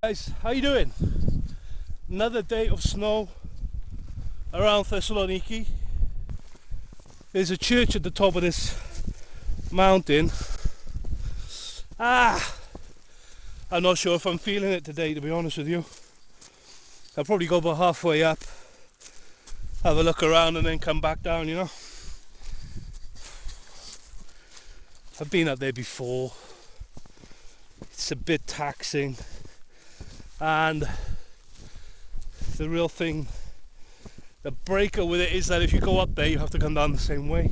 Guys, how you doing? Another day of snow around Thessaloniki. There's a church at the top of this mountain. I'm not sure if I'm feeling it today, to be honest with you. I'll probably go about halfway up, have a look around and then come back down, you know. I've been up there before. It's a bit taxing, and the real thing, the breaker with it is that if you go up there you have to come down the same way.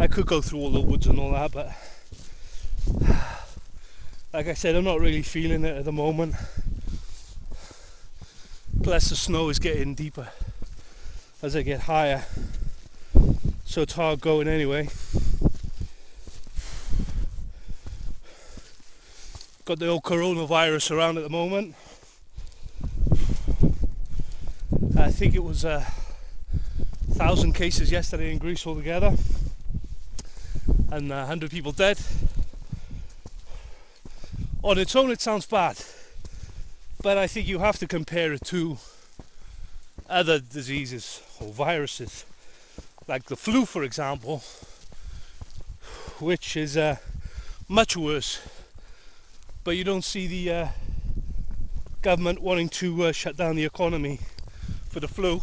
I could go through all the woods and all that, but like I said, I'm not really feeling it at the moment. Plus the snow is getting deeper as I get higher, so it's hard going anyway. Got the old coronavirus around at the moment. I think it was 1,000 cases yesterday in Greece altogether, and 100 people dead. On its own it sounds bad, but I think you have to compare it to other diseases or viruses, like the flu, for example, which is much worse. But you don't see the government wanting to shut down the economy for the flu.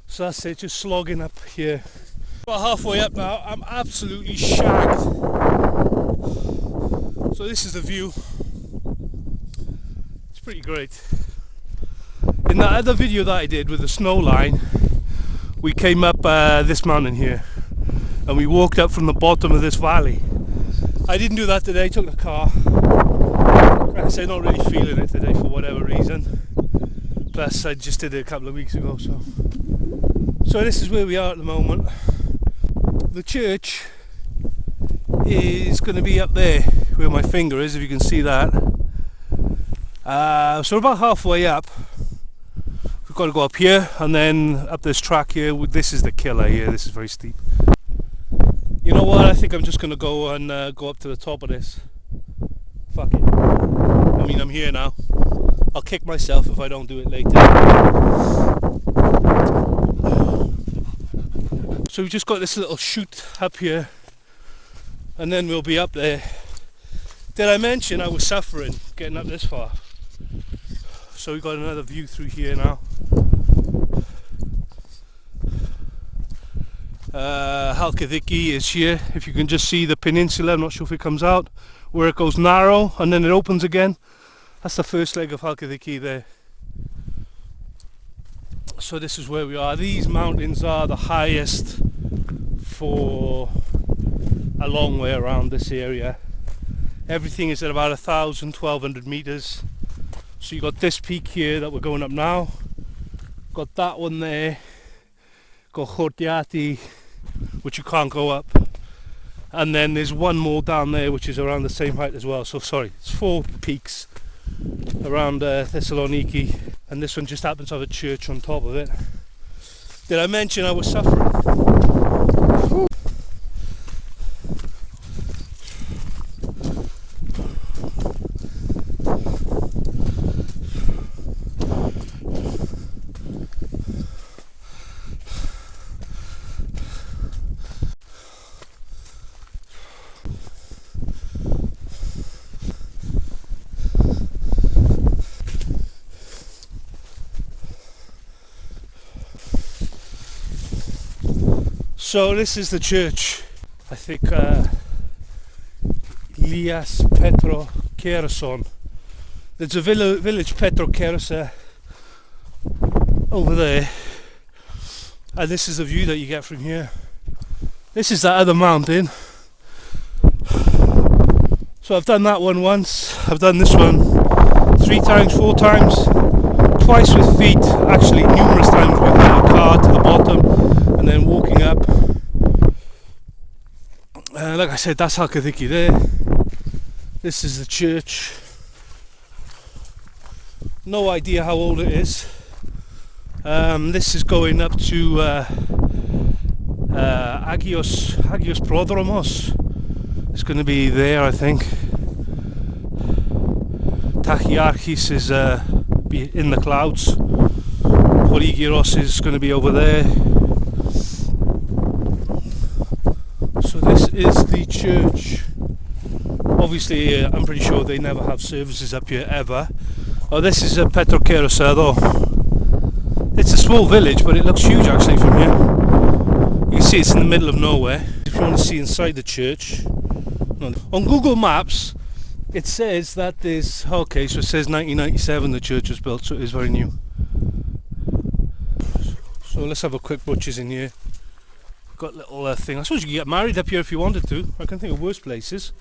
So that's it, just slogging up here. About halfway up now, I'm absolutely shagged. So this is the view. It's pretty great. In that other video that I did with the snow line, we came up this mountain here and we walked up from the bottom of this valley. I didn't do that today, I took the car. Like I say, not really feeling it today for whatever reason. Plus I just did it a couple of weeks ago, so this is where we are at the moment. The church is going to be up there where my finger is, if you can see that. So we're about halfway up. We've got to go up here and then up this track here. This is the killer here, this is very steep. You know what, I think I'm just going to go and go up to the top of this. Fuck it. I mean, I'm here now. I'll kick myself if I don't do it later. So we've just got this little chute up here, and then we'll be up there. Did I mention I was suffering getting up this far? So we've got another view through here now. Halkidiki is here. If you can just see the peninsula, I'm not sure if it comes out, where it goes narrow and then it opens again. That's the first leg of Halkidiki there. So this is where we are. These mountains are the highest for a long way around this area. Everything is at about 1,000, 1,200 meters. So you got this peak here that we're going up now. Got that one there. Got Hortiati, which you can't go up, and then there's one more down there which is around the same height as well. So sorry, it's 4 peaks around Thessaloniki, and this one just happens to have a church on top of it. Did I mention I was suffering? Whew. So this is the church, I think, Lias Petro Kerason. There's a village Petro Kerasa over there, and this is the view that you get from here. This is that other mountain. So I've done that one once, I've done this one 3 times, 4 times, twice with feet, actually numerous times with a car to the bottom and then walking up. Like I said, that's Halkidiki there. This is the church. No idea how old it is. This is going up to Agios Prodromos. It's going to be there, I think. Tachyarchis is in the clouds. Polygyros is going to be over there. So this is the church. Obviously, I'm pretty sure they never have services up here ever. Oh, this is a Petrokerosa though. It's a small village, but it looks huge actually from here. You can see it's in the middle of nowhere. If you want to see inside the church, on Google Maps, it says that there's, okay, so it says 1997 the church was built, so it is very new. So let's have a quick butcher's in here. Got a little thing. I suppose you could get married up here if you wanted to. I can think of worse places.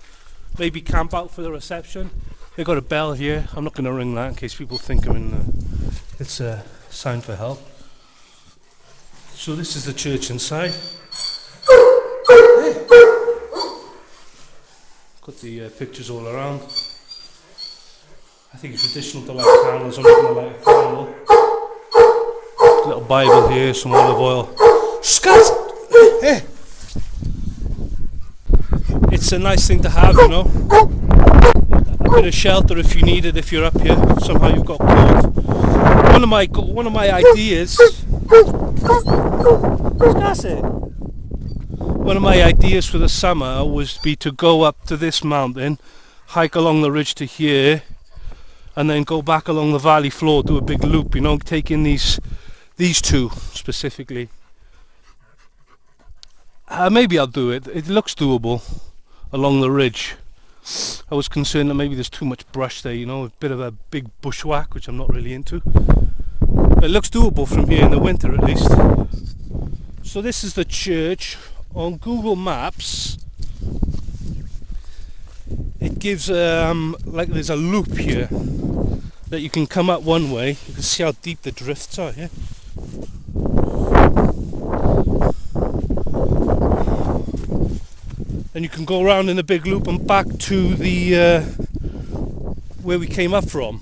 Maybe camp out for the reception. They've got a bell here. I'm not going to ring that in case people think I'm in. It's a sign for help. So this is the church inside. Got the pictures all around. I think it's traditional to light candles. I'm not going to light a candle. Little Bible here, some olive oil. Scat! It's a nice thing to have, you know. A bit of shelter if you need it, if you're up here. Somehow you've got cold. One of my ideas. One of my ideas for the summer was to go up to this mountain, hike along the ridge to here, and then go back along the valley floor, do a big loop, you know, take in these two specifically. Maybe I'll do it. It looks doable along the ridge. I was concerned that maybe there's too much brush there, you know, a bit of a big bushwhack, which I'm not really into. It looks doable from here in the winter at least. So this is the church. On Google Maps it gives like there's a loop here that you can come up one way. You can see how deep the drifts are here. And you can go around in a big loop and back to the where we came up from.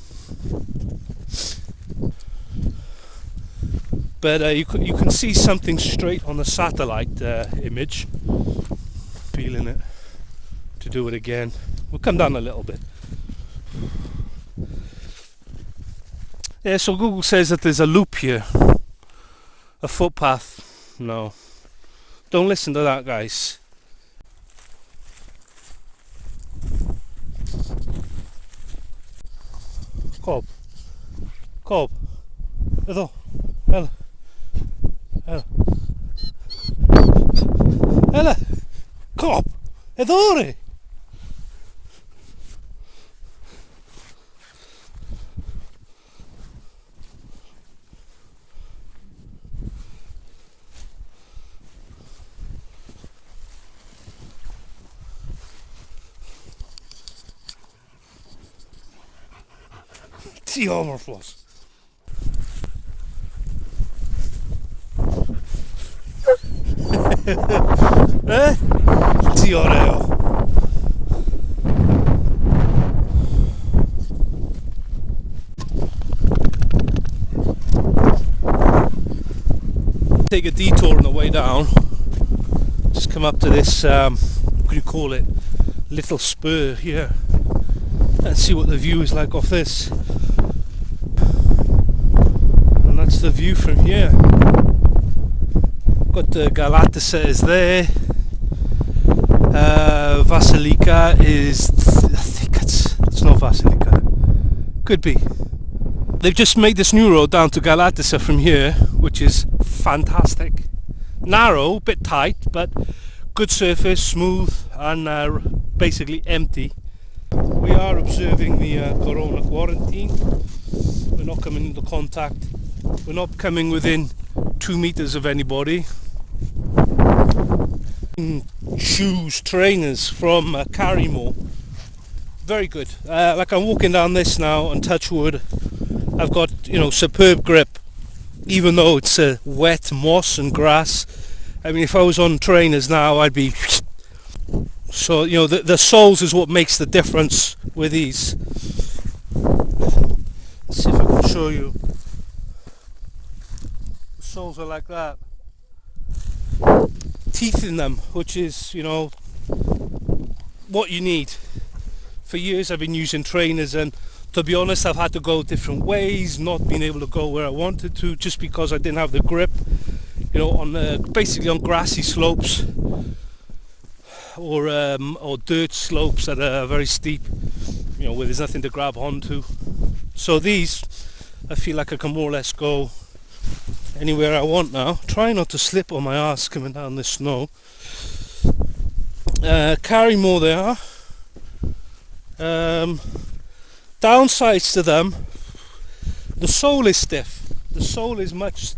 But you can see something straight on the satellite image. Feeling it to do it again. We'll come down a little bit. Yeah, so Google says that there's a loop here. A footpath. No. Don't listen to that, guys. Cob. Edo. Ela. Cob. Edore. Ti overflows. Ti oreo. Take a detour on the way down. Just come up to this, what do you call it? Little spur here. And see what the view is like off this. And that's the view from here. Got the Galatisa is there. Vasilika is, I think it's not Vasilika. Could be. They've just made this new road down to Galatisa from here, which is fantastic. Narrow, bit tight, but good surface, smooth, and basically empty. We are observing the corona quarantine. We're not coming into contact. We're not coming within 2 meters of anybody. Shoes, trainers from Karrimor. Very good. Like I'm walking down this now on touch wood. I've got, you know, superb grip. Even though it's wet moss and grass. I mean, if I was on trainers now, I'd be... So, you know, the soles is what makes the difference with these. Let's see if I can show you. The soles are like that. Teeth in them, which is, you know, what you need. For years I've been using trainers and To be honest, I've had to go different ways, not being able to go where I wanted to, just because I didn't have the grip. You know, on basically on grassy slopes or dirt slopes that are very steep. You know, where there's nothing to grab onto. So these, I feel like I can more or less go anywhere I want now. Try not to slip on my ass coming down this snow. Karrimor they are. Downsides to them, the sole is stiff. The sole is much,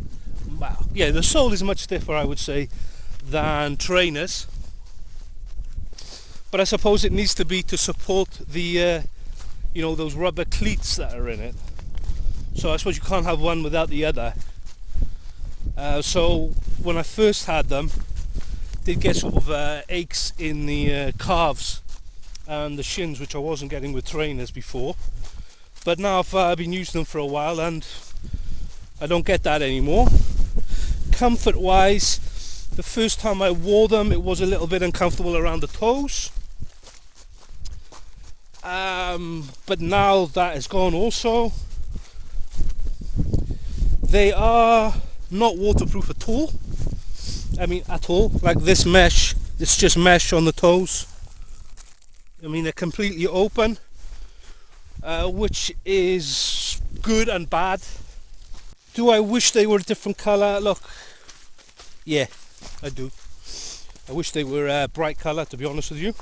well, yeah, the sole is much stiffer, I would say, than trainers. But I suppose it needs to be to support the, you know, those rubber cleats that are in it. So I suppose you can't have one without the other. So when I first had them, did get sort of aches in the calves and the shins, which I wasn't getting with trainers before. But now I've been using them for a while and I don't get that anymore. Comfort wise, the first time I wore them it was a little bit uncomfortable around the toes. But now that is gone also. They are not waterproof at all. I mean at all. Like this mesh, it's just mesh on the toes. I mean they're completely open, which is good and bad. Do I wish they were a different colour? Look, yeah, I do. I wish they were a bright colour, to be honest with you.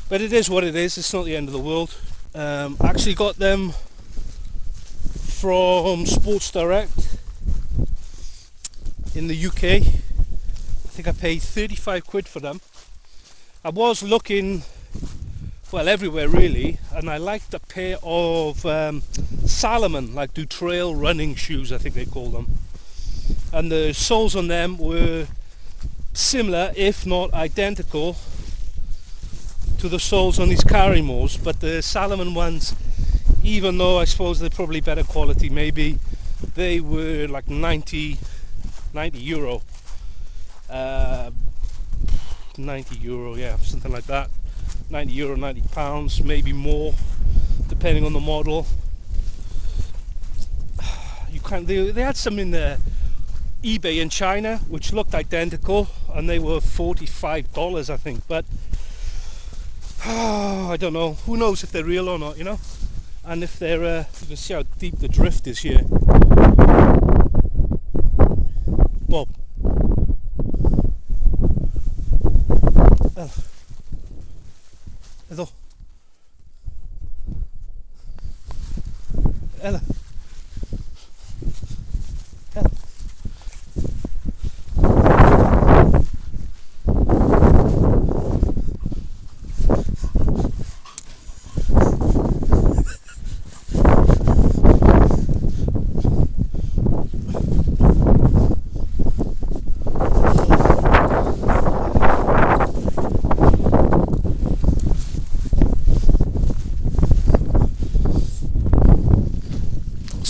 But it is what it is, it's not the end of the world. I actually got them from Sports Direct in the UK. I think I paid 35 quid for them. I was looking, well, everywhere really, and I liked a pair of Salomon, like do trail running shoes, I think they call them. And the soles on them were similar, if not identical, to the soles on these Karrimors, but the Salomon ones, even though I suppose they're probably better quality, maybe they were like 90 euro. 90 euro, yeah, something like that. 90 euro, 90 pounds, maybe more, depending on the model. You can't. They had some in the eBay in China which looked identical, and they were $45, I think. But I don't know. Who knows if they're real or not, you know? And if they're, you can see how deep the drift is here. Bob. Hello. Ella. Ella.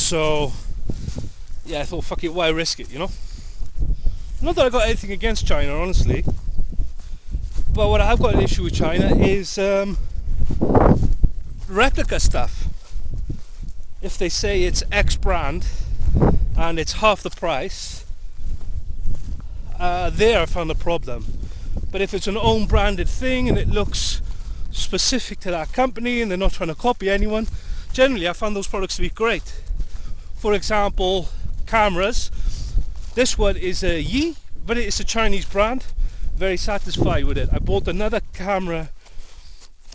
So yeah, I thought, fuck it, why risk it, you know? Not that I got anything against China, honestly, but what I have got an issue with China is replica stuff. If they say it's X brand and it's half the price, there I found a problem. But if it's an own branded thing and it looks specific to that company and they're not trying to copy anyone, generally I found those products to be great. For example, cameras. This one is a Yi, but it's a Chinese brand. Very satisfied with it. I bought another camera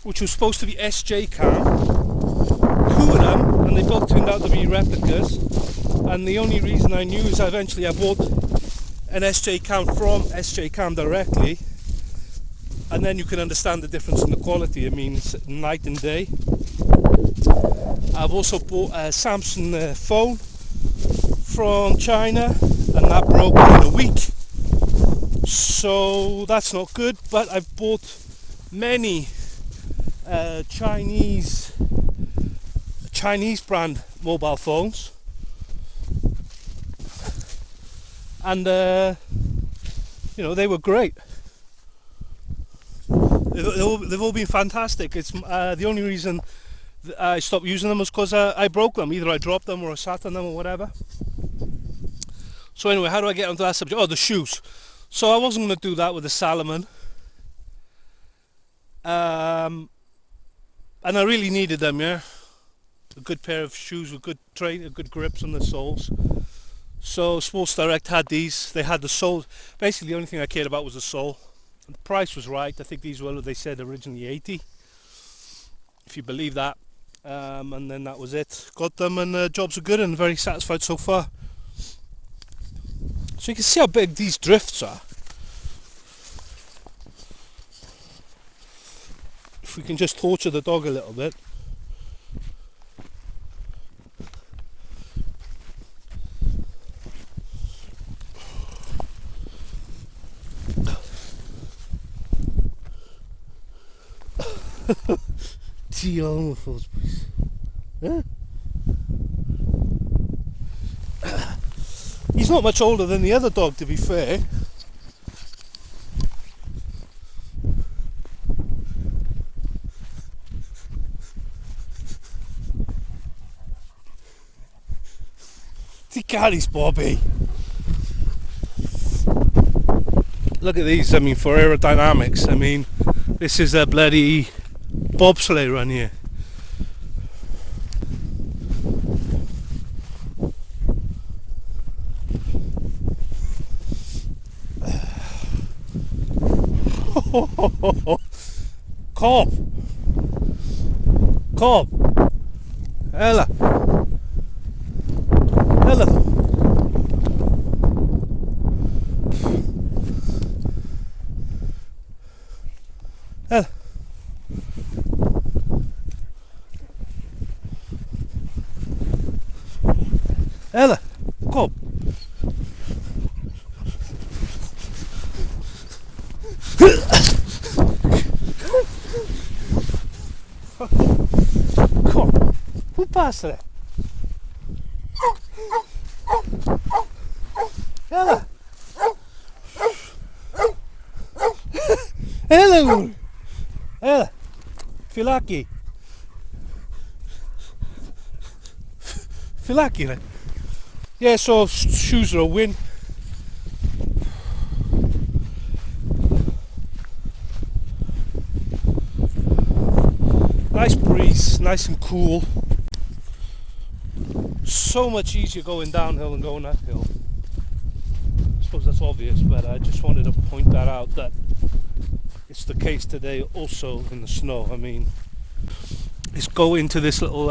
which was supposed to be SJ cam. Two of them, and they both turned out to be replicas. And the only reason I knew is eventually I bought an SJ cam from SJ cam directly. And then you can understand the difference in the quality. I mean, it's night and day. I've also bought a Samsung phone from China, and that broke in a week, so that's not good. But I've bought many Chinese brand mobile phones, and you know, they were great. They've all been fantastic. It's the only reason I stopped using them was because I broke them. Either I dropped them or I sat on them or whatever. So anyway, how do I get onto that subject? Oh, the shoes. So I wasn't going to do that with the Salomon. And I really needed them, yeah. A good pair of shoes with good grips on the soles. So Sports Direct had these. They had the sole. Basically, the only thing I cared about was the sole. And the price was right. I think these were, they said, originally 80. If you believe that. And then that was it. Got them, and jobs are good, and very satisfied so far. So you can see how big these drifts are. If we can just torture the dog a little bit. He's not much older than the other dog, to be fair. He carries Bobby. Look at these, I mean, for aerodynamics, I mean, this is a bloody bobsleigh run here. Cob! Ella! Ella! Ella! Ella! Cob! Cob! Who passed there? Ella! Ella! Ella! Filaki! Filaki, right? Yeah, so shoes are a win. Nice breeze, nice and cool. So much easier going downhill than going uphill. I suppose that's obvious, but I just wanted to point that out, that it's the case today also in the snow. I mean, let's go into this little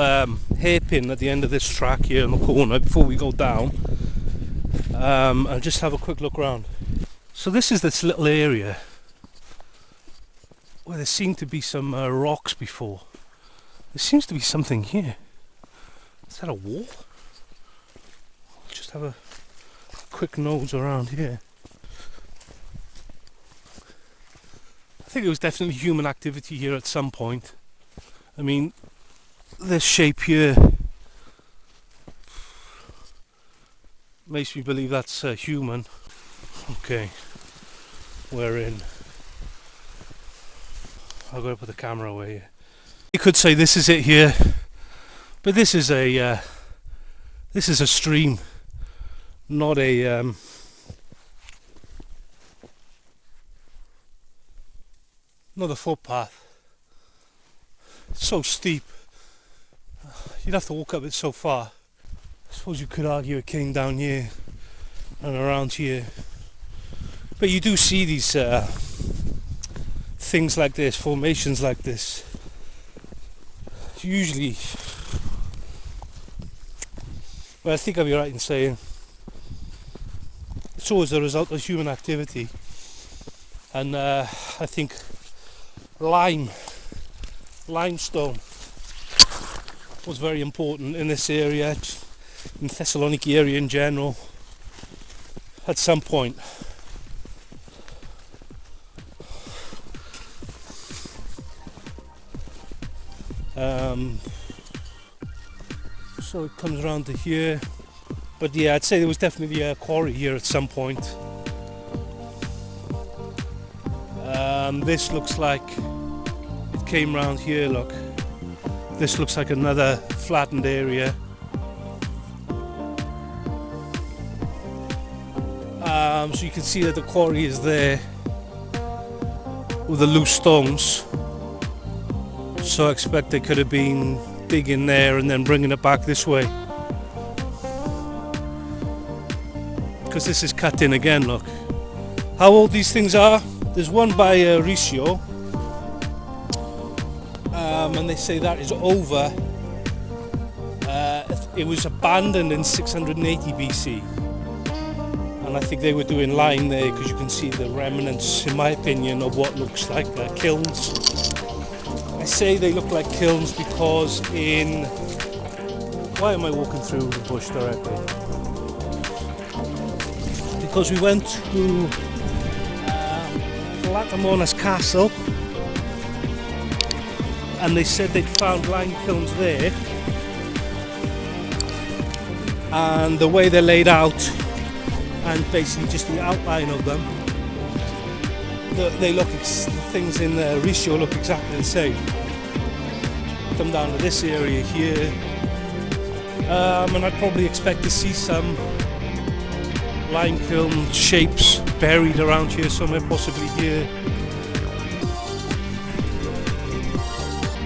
hairpin at the end of this track here in the corner before we go down, and just have a quick look around. So this is this little area where there seemed to be some rocks before. There seems to be something here. Is that a wall? Just have a quick nose around here. I think it was definitely human activity here at some point. I mean, this shape here makes me believe that's human. Okay, we're in. I've got to put the camera away here. You could say this is it here, but this is a stream, not a not a footpath. It's so steep. You'd have to walk up it so far. I suppose you could argue it came down here and around here, but you do see these things like this, formations like this. Usually, well, I think I'll be right in saying it's always a result of human activity, and I think limestone was very important in this area, in the Thessaloniki area in general, at some point. So it comes around to here, but yeah, I'd say there was definitely a quarry here at some point. This looks like it came round here, look, This looks like another flattened area. So you can see that the quarry is there with the loose stones. So I expect they could have been digging there and then bringing it back this way. Because this is cut in again, look. How old these things are? There's one by Riccio. And they say that is over. It was abandoned in 680 BC. And I think they were doing lime there because you can see the remnants, in my opinion, of what looks like kilns. I say they look like kilns because why am I walking through the bush directly? Because we went to Latamona's castle and they said they'd found lime kilns there, and the way they're laid out and basically just the outline of them, they look, things in Riccio look exactly the same. Come down to this area here, and I'd probably expect to see some lime kiln shapes buried around here somewhere, possibly here.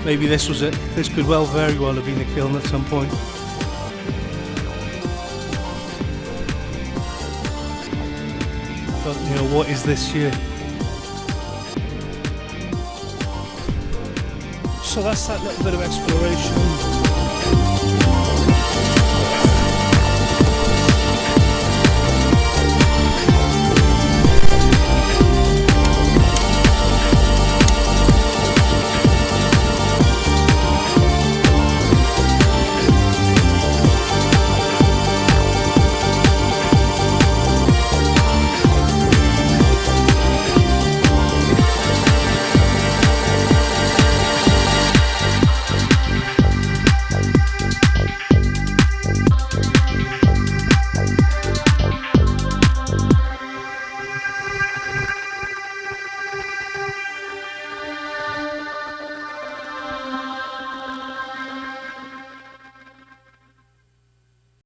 Maybe this was it. This could very well have been a kiln at some point. But you know, what is this here? So that's that little bit of exploration.